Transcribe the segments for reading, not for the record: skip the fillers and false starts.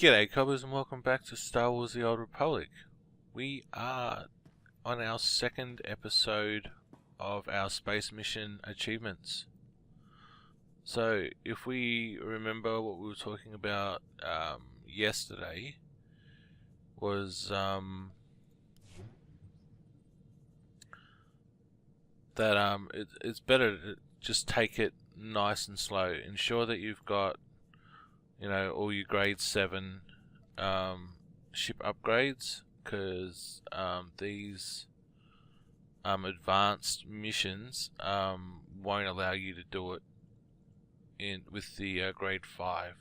G'day cobbers and welcome back to Star Wars The Old Republic. We are on our second episode of our space mission achievements. So if we remember what we were talking about yesterday was that it's better to just take it nice and slow. Ensure that you've got all your grade 7 ship upgrades, because these advanced missions won't allow you to do it with the grade 5.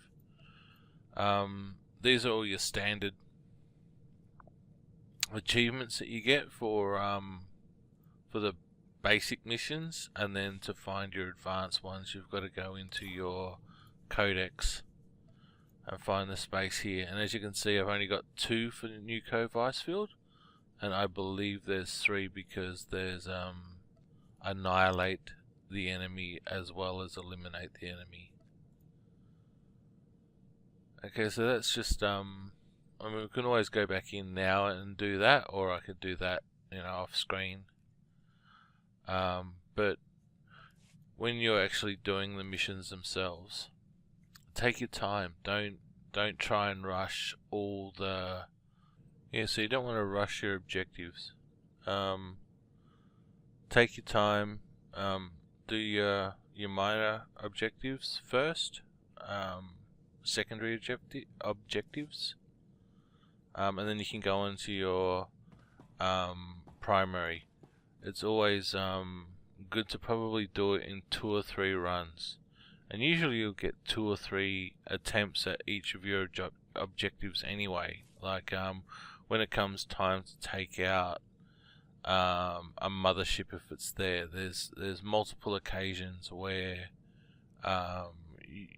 These are all your standard achievements that you get for the basic missions, and then to find your advanced ones you've got to go into your codex and find the space here. And as you can see, I've only got 2 for the new Cove Icefield, and I believe there's 3 because there's Annihilate the enemy as well as Eliminate the enemy. Okay, so that's just I mean, we can always go back in now and do that, or I could do that off screen. But when you're actually doing the missions themselves, take your time. Don't try and rush all the so you don't want to rush your objectives. Take your time. Do your minor objectives first, secondary objectives, and then you can go into your primary. It's always good to probably do it in 2 or 3 runs. And usually you'll get 2 or 3 attempts at each of your objectives anyway. Like when it comes time to take out a mothership, if it's there's multiple occasions where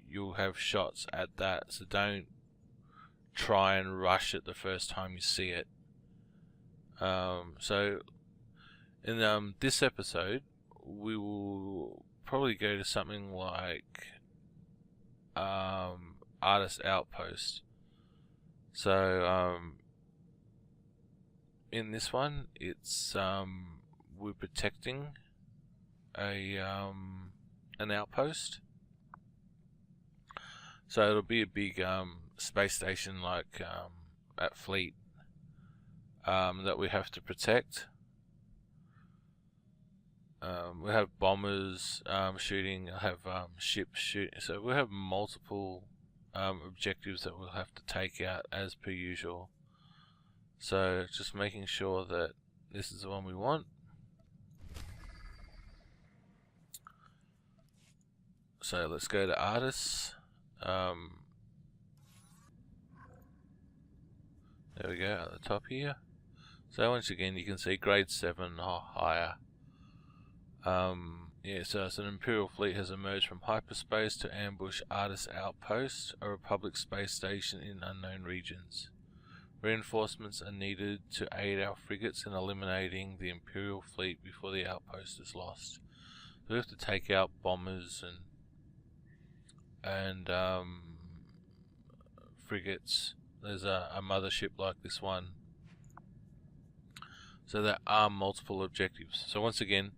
you'll have shots at that. So don't try and rush it the first time you see it. So in this episode, we will probably go to something like Ardis Outpost. So in this one, it's we're protecting an outpost. So it'll be a big space station like at Fleet that we have to protect. We have bombers shooting, I have ships shooting, so we have multiple objectives that we'll have to take out as per usual. So just making sure that this is the one we want. So let's go to Ardis. There we go, at the top here. So once again you can see grade 7 or higher. So an Imperial fleet has emerged from hyperspace to ambush Ardis Outpost, a Republic space station in unknown regions. Reinforcements are needed to aid our frigates in eliminating the Imperial fleet before the outpost is lost. So we have to take out bombers and frigates. There's a mothership like this one. So there are multiple objectives. So once again,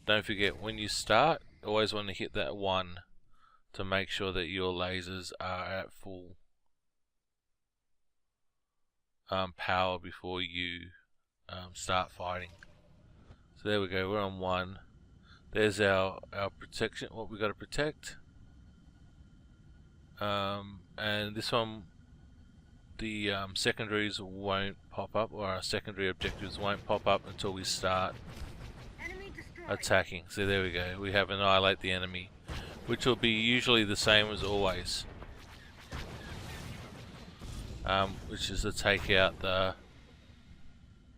don't forget, when you start, always want to hit that 1 to make sure that your lasers are at full power before you start fighting. So there we go, we're on 1. There's our protection, what we got to protect. And this one, the secondaries won't pop up, or our secondary objectives won't pop up until we start attacking. So there we go, we have Annihilate the enemy, which will be usually the same as always, which is to take out the,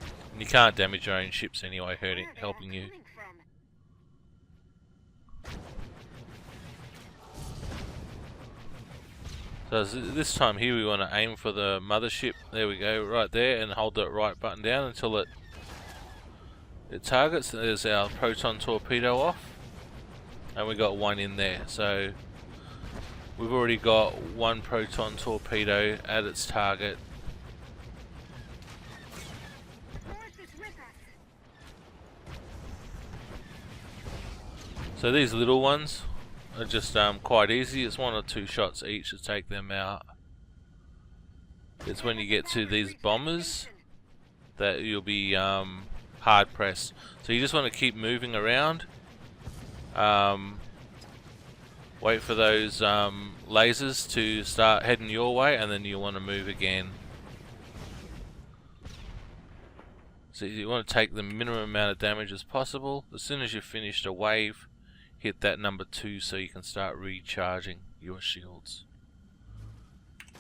and you can't damage your own ships anyway, helping you. So this time here we want to aim for the mothership. There we go, right there, and hold that right button down until it targets. There's our proton torpedo off, and we got 1 in there. So We've already got one proton torpedo at its target. So these little ones are just quite easy. It's 1 or 2 shots each to take them out. It's when you get to these bombers that you'll be hard pressed. So you just want to keep moving around. Wait for those lasers to start heading your way, and then you want to move again. So you want to take the minimum amount of damage as possible. As soon as you've finished a wave, hit that number 2 so you can start recharging your shields.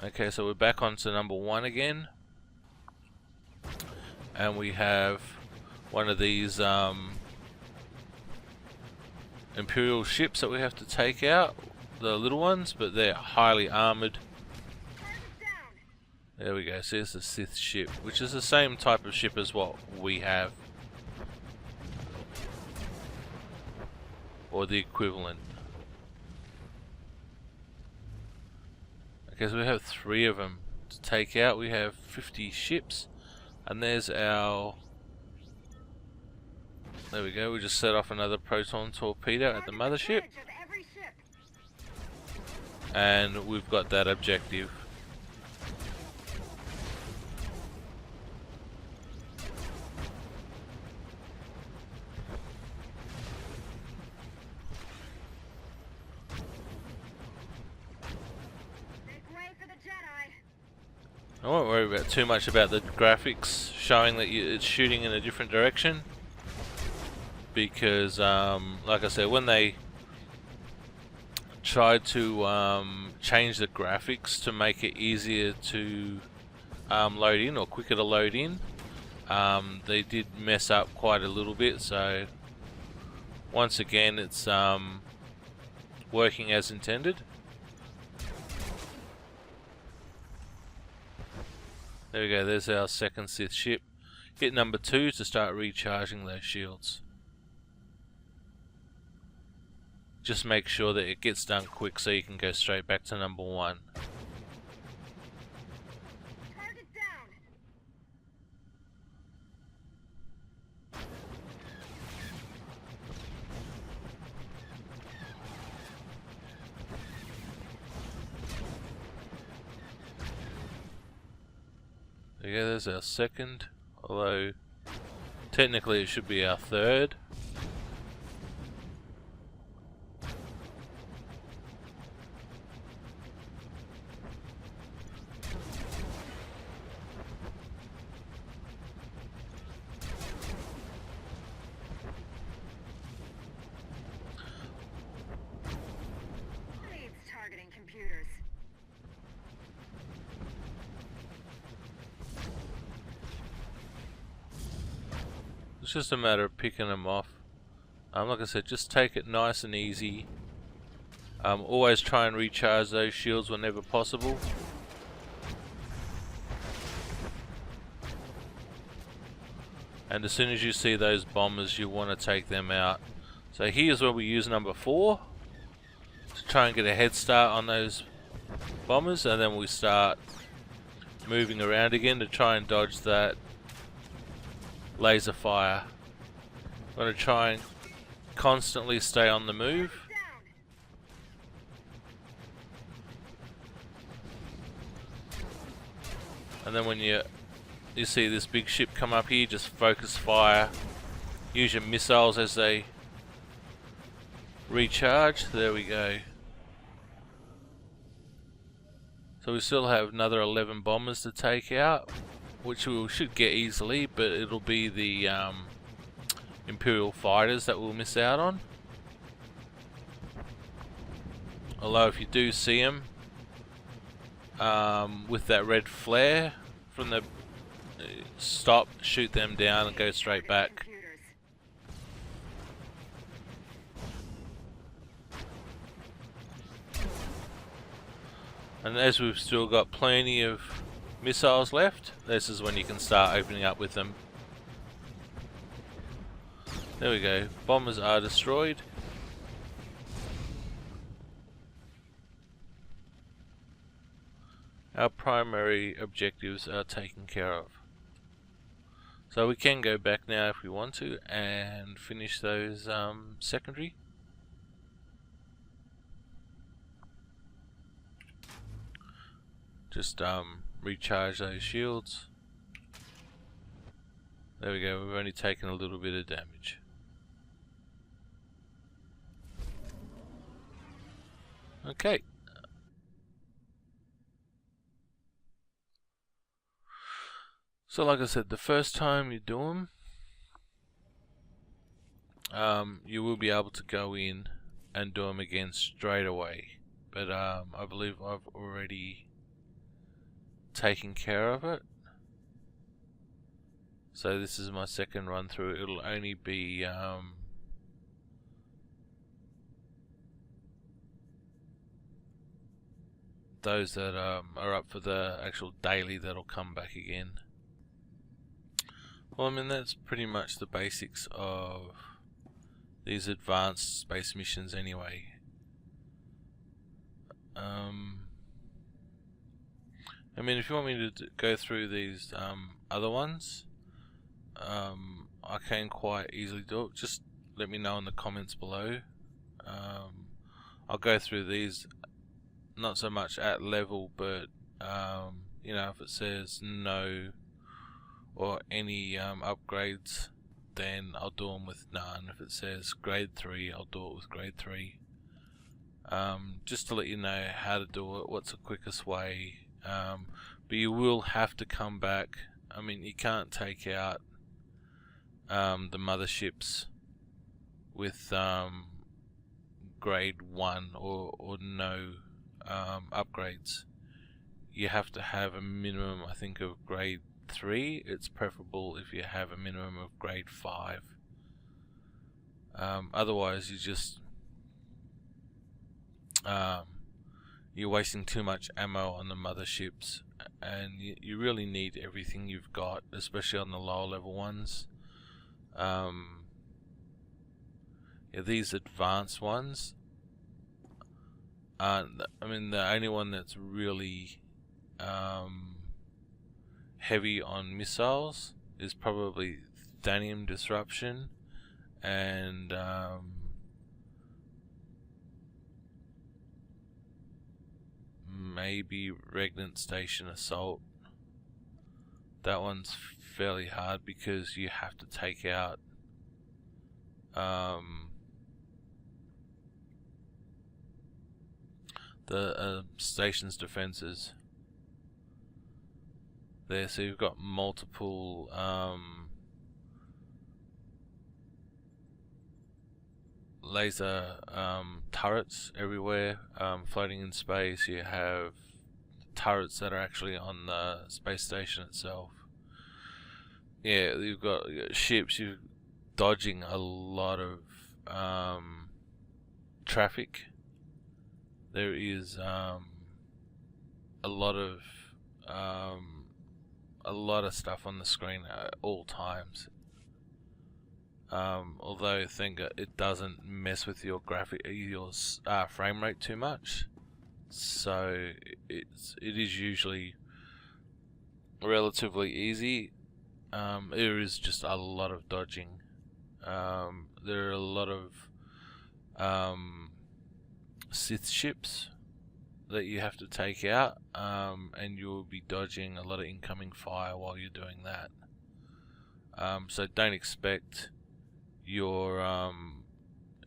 Okay, so we're back onto number 1 again. And we have one of these Imperial ships that we have to take out. The little ones, but they're highly armored. There we go, so here's the Sith ship, which is the same type of ship as what we have. Or the equivalent. Okay, so we have 3 of them to take out. We have 50 ships. And there's our... There we go, we just set off another proton torpedo at the mothership. And we've got that objective. I won't worry about too much about the graphics showing that it's shooting in a different direction, because like I said, when they tried to change the graphics to make it easier to load in, or quicker to load in, they did mess up quite a little bit. So once again, it's working as intended. There we go, there's our second Sith ship. Hit number 2 to start recharging those shields. Just make sure that it gets done quick so you can go straight back to number 1. Target down. There you go, there's our second, although technically it should be our third. Needs targeting computers. It's just a matter of picking them off. Like I said, just take it nice and easy. Always try and recharge those shields whenever possible. And as soon as you see those bombers, you want to take them out. So here's where we use number 4 to try and get a head start on those bombers, and then we start moving around again to try and dodge that laser fire. I'm going to try and constantly stay on the move. And then when you see this big ship come up here, just focus fire. Use your missiles as they recharge. There we go. So we still have another 11 bombers to take out, which we should get easily, but it'll be the Imperial fighters that we'll miss out on. Although if you do see them with that red flare from the stop, shoot them down and go straight back. And as we've still got plenty of missiles left, this is when you can start opening up with them. There we go, bombers are destroyed. our primary objectives are taken care of. So we can go back now if we want to and finish those secondary. Just recharge those shields. There we go, we've only taken a little bit of damage. Okay. So like I said, the first time you do them, you will be able to go in and do them again straight away. But I believe I've already taken care of it. So this is my second run through. It'll only be those that are up for the actual daily that'll come back again. Well, I mean, that's pretty much the basics of these advanced space missions anyway. I mean, if you want me to go through these other ones, I can quite easily do it. Just let me know in the comments below. I'll go through these, not so much at level, but you know, if it says no or any upgrades, then I'll do them with none. If it says grade 3, I'll do it with grade 3. Just to let you know how to do it, what's the quickest way. But you will have to come back. I mean, you can't take out the motherships with grade 1 or no upgrades. You have to have a minimum, I think, of grade 3. It's preferable if you have a minimum of grade 5. Otherwise, you just you're wasting too much ammo on the motherships, and you really need everything you've got, especially on the lower level ones. Yeah, these advanced ones aren't. I mean, the only one that's really heavy on missiles is probably Thanium Disruption and maybe Regnant Station Assault. That one's fairly hard because you have to take out the station's defenses there. So you've got multiple laser turrets everywhere floating in space. You have turrets that are actually on the space station itself. Yeah, you've got ships. You're dodging a lot of traffic. There is a lot of stuff on the screen at all times. Although I think it doesn't mess with your frame rate too much, so it is usually relatively easy. There is just a lot of dodging. There are a lot of Sith ships that you have to take out, and you'll be dodging a lot of incoming fire while you're doing that. So don't expect your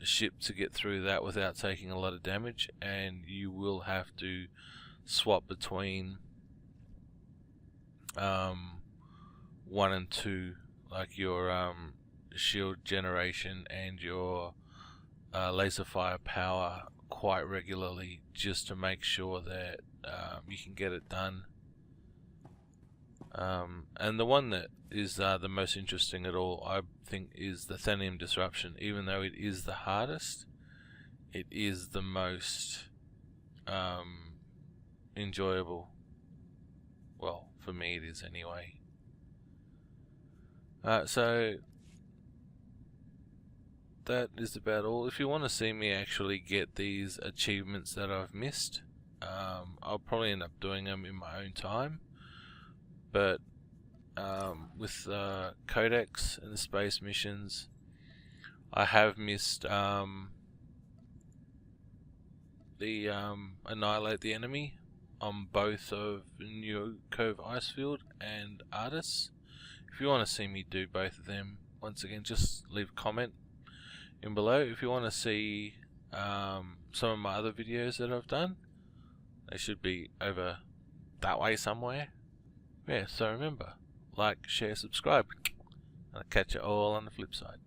ship to get through that without taking a lot of damage, and you will have to swap between 1 and 2, like your shield generation and your laser fire power, quite regularly, just to make sure that you can get it done. And the one that is the most interesting at all, I think, is the Thanium Disruption. Even though it is the hardest, it is the most enjoyable. Well, for me it is anyway. So that is about all. If you want to see me actually get these achievements that I've missed, I'll probably end up doing them in my own time, but with Codex and the space missions, I have missed the Annihilate the Enemy on both of New Cove Icefield and Ardis. If you want to see me do both of them, once again, just leave a comment in below. If you want to see some of my other videos that I've done, they should be over that way somewhere. Yeah, so remember, like, share, subscribe, and I'll catch you all on the flip side.